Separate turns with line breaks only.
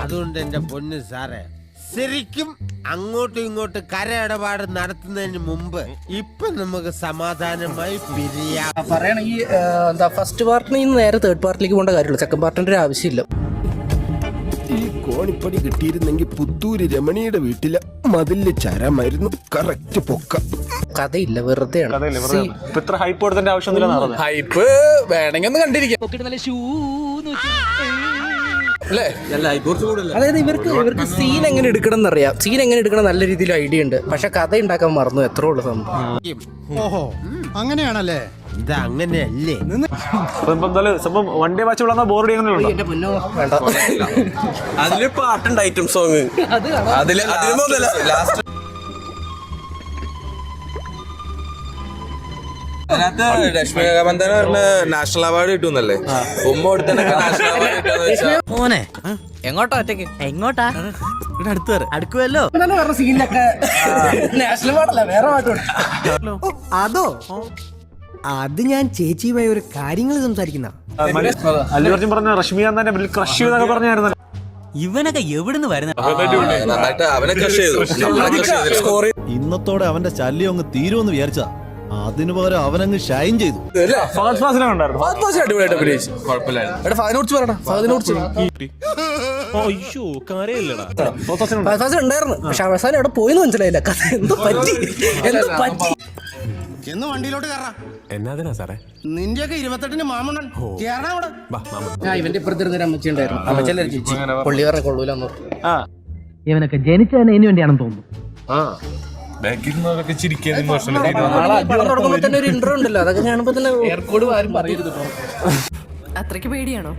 അതുകൊണ്ട് എന്റെ പൊന്ന് സാറേ, ശരിക്കും അങ്ങോട്ടും ഇങ്ങോട്ടും കരയിടപാട് നടത്തുന്നതിന് മുമ്പ് ഇപ്പൊ നമുക്ക് സമാധാനമായി പിരിയാം.
പറയണെങ്കിൽ എന്താ ഫസ്റ്റ് പാർട്ടിന് ഇന്ന് നേരെ തേർഡ് പാർട്ടിലേക്ക് പോകേണ്ട കാര്യമുള്ളൂ. സെക്കൻഡ് പാർട്ടിന്റെ ഒരു ആവശ്യമില്ല.
ഈ കോണിപ്പടി കിട്ടിയിരുന്നെങ്കിൽ പുത്തൂര് രമണിയുടെ വീട്ടില് മതില് ചരമായിരുന്നു. കറക്റ്റ് പൊക്ക.
കഥയില്ല, വെറുതെയാണ്.
ഹൈപ്പ് വേണമെങ്കിൽ ഒന്ന് കണ്ടിരിക്കാം.
അതായത് ഇവർക്ക് സീൻ എങ്ങനെ എടുക്കണം എന്നറിയാം. സീൻ എങ്ങനെ എടുക്കണം നല്ല രീതിയിൽ ഐഡിയ ഉണ്ട്. പക്ഷെ കഥ ഉണ്ടാക്കാൻ മറന്നു. എത്ര ഉള്ള സംഭവം.
ഓഹോ, അങ്ങനെയാണല്ലേ?
ഇത് അങ്ങനെയല്ലേ?
വൺ ഡേ വാച്ച് വിളാൻ ബോർഡി
എന്റെ പൊന്നോ വേണ്ട.
അതില് പാട്ടുണ്ട് ഐറ്റം സോങ്. അതില് ലാസ്റ്റ് അതിനകത്ത് രശ്മിക മന്ദാന പറഞ്ഞ നാഷണൽ അവാർഡ് കിട്ടുന്നല്ലേ. ഉമ്മ കൊടുത്തനൊക്കെ നാഷണൽ അവാർഡ് കിട്ടുന്ന
മോനെ എങ്ങോട്ടാ ഒറ്റയ്ക്ക്? എങ്ങോട്ടാ? അടുക്കുമല്ലോ.
പറഞ്ഞ സീനിലൊക്കെ നാഷണൽ പാട്ടല്ല, വേറെ പാട്ടുണ്ട്.
അതോ, അത് ഞാൻ ചേച്ചിയുമായി ഒരു കാര്യങ്ങൾ സംസാരിക്കുന്ന.
അല്ലു അർജുൻ പറഞ്ഞ രശ്മിക മന്ദാന ക്രഷ് ചെയ്തൊക്കെ പറഞ്ഞായിരുന്നു.
ഇവനൊക്കെ എവിടുന്ന് വരുന്ന?
നന്നായിട്ട് അവനെ ക്രഷ് ചെയ്തു.
ഇന്നത്തോടെ അവന്റെ ശല്യം അങ്ങ് തീരുമെന്ന് വിചാരിച്ചാ, അതിനു പകരം അവനങ്ങ് ഷൈൻ ചെയ്തു.
അടിപൊളിയായിട്ട് അഭിനയിച്ചു. കുഴപ്പമില്ലായിരുന്നു.
ഫഹദിനോട് പറയണം. ഫഹദിനോട് ഉണ്ടായിരുന്നു. പക്ഷെ അവസാനം എവിടെ പോയെന്ന് മനസ്സിലായില്ല. കഥ എന്തോ പറ്റി.
എന്ന് വണ്ടിയിലോട്ട് കയറാം.
എന്നാ സാറേ?
നിന്റെയൊക്കെ 28-ന് മാമണ്ണൻ കേറണം അവിടെ.
ഞാൻ ഇവന്റെ ഇപ്പുറത്തിരുന്നൊരു അമ്മച്ചി ഉണ്ടായിരുന്നു. അമ്മച്ചല്ലേ ചേച്ചി പുള്ളി പറഞ്ഞ കൊള്ളൂലെന്ന് പറഞ്ഞു.
ഇവനൊക്കെ ജനിച്ചതിന് ഇനി വേണ്ടിയാണെന്ന് തോന്നുന്നു.
തുടങ്ങുമ്പോ തന്നെ ഒരു ഇന്റർവ്യൂ ഉണ്ടല്ലോ, അതൊക്കെ കാണുമ്പോ തന്നെ
അത്രയ്ക്ക് പേടിയാണോ?